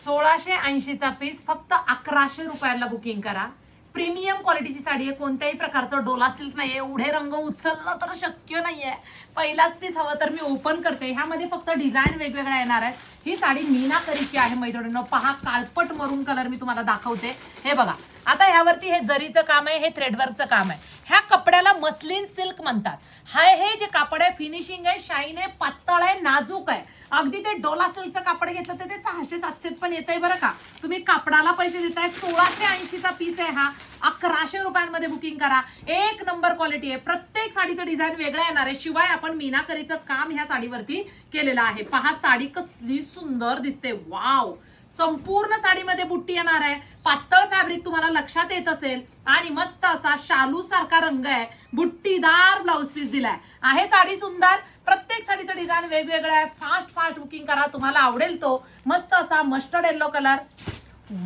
1680चा piece फक्त 1100 रुपयाला booking करा। प्रीमियम क्वालिटीची साडी आहे, कोणत्याही प्रकारचं डोला सिल्क नाहीये, एवढे रंग उचलणं तर शक्य नाहीये। पहिलाच पीस हवं तर मी ओपन करते। ह्यामध्ये फक्त डिझाईन वेगवेगळ्या येणार आहे। ही साडी मीनाकरीची आहे मैत्रिणींनो, पहा काळपट मरून कलर मी तुम्हाला दाखवते। हे बघा, आता ह्यावरती हे जरीचं काम आहे, हे थ्रेडवर्कचं काम आहे। ह्या कपड्याला मस्लिन सिल्क म्हणतात। हे जे कापड आहे फिनिशिंग आहे, शाईन आहे, पातळ आहे, नाजूक आहे। अगदी ते डोला सिल्कचं कापड घेतलं तर ते 600-700 पण येतंय बरं का। तुम्ही कापडाला पैसे देताय। 1680चा पीस आहे हा, 1100 रुपयांमध्ये बुकिंग करा। एक नंबर क्वालिटी आहे, प्रत्येक साडीचं डिझाईन वेगळं येणार आहे। शिवाय आपण मीनाकरीचं काम ह्या साडीवरती केलेलं आहे। पहा साडी कसली सुंदर दिसते, वाव। संपूर्ण साडीमध्ये बुट्टी येणार आहे, पातळ फॅब्रिक तुम्हाला लक्षात येत असेल आणि मस्त असा शालू सारखा रंग आहे, बुट्टीदार ब्लाउज पीस दिलाय। आहे साडी सुंदर, प्रत्येक साडीचं डिझाईन वेगवेगळं आहे। फास्ट बुकिंग करा, तुम्हाला आवडेल तो। मस्त असा मस्टर्ड येलो कलर,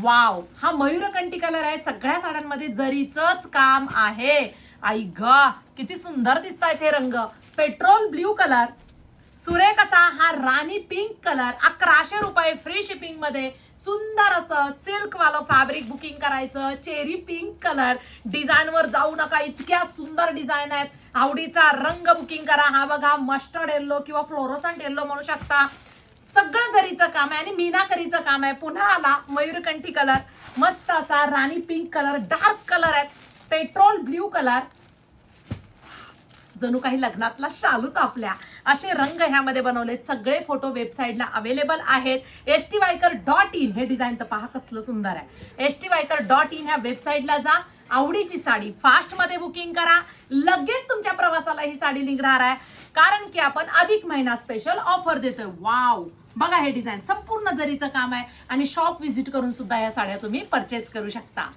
वाव। हा मयूरकंठी कलर आहे, सगळ्या साड्यांमध्ये जरीचंच काम आहे। आई ग, किती सुंदर दिसतायत हे रंग। पेट्रोल ब्ल्यू कलर, सुरेख असा हा राणी पिंक कलर, 1100 रुपये फ्री शिपिंग मध्ये। सुंदर असं सिल्क वाला फॅब्रिक बुकिंग करायचं। चेरी पिंक कलर, डिझाईन वर जाऊ नका, इतक्या सुंदर डिझाईन आहेत। आवडीचा रंग बुकिंग करा। हा बघा मस्टर्ड येल्लो किंवा फ्लोरोसंट येल्लो म्हणू शकता। सगळं जरीचं काम आहे आणि मीनाकरीचं काम आहे। पुन्हा आला मयूरकंठी कलर, मस्त असा राणी पिंक कलर, डार्क कलर आहे, पेट्रोल ब्ल्यू कलर, जणू काही लग्नातला शालूच आपल्या। असे रंग ह्यामध्ये बनवलेत। सगळे फोटो वेबसाईटला अवेलेबल आहेत, stviker.in। हे डिझाईन तर पहा कसलं सुंदर आहे। stviker.in ह्या वेबसाईटला जा, आवडीची साडी फास्ट मध्ये बुकिंग करा। लगेच तुमच्या प्रवासाला ही साडी निघणार आहे, कारण की आपण अधिक महिना स्पेशल ऑफर देतोय। वाव, बघा हे डिझाईन संपूर्ण जरीचं काम आहे आणि शॉप व्हिजिट करून सुद्धा या साड्या तुम्ही परचेस करू शकता।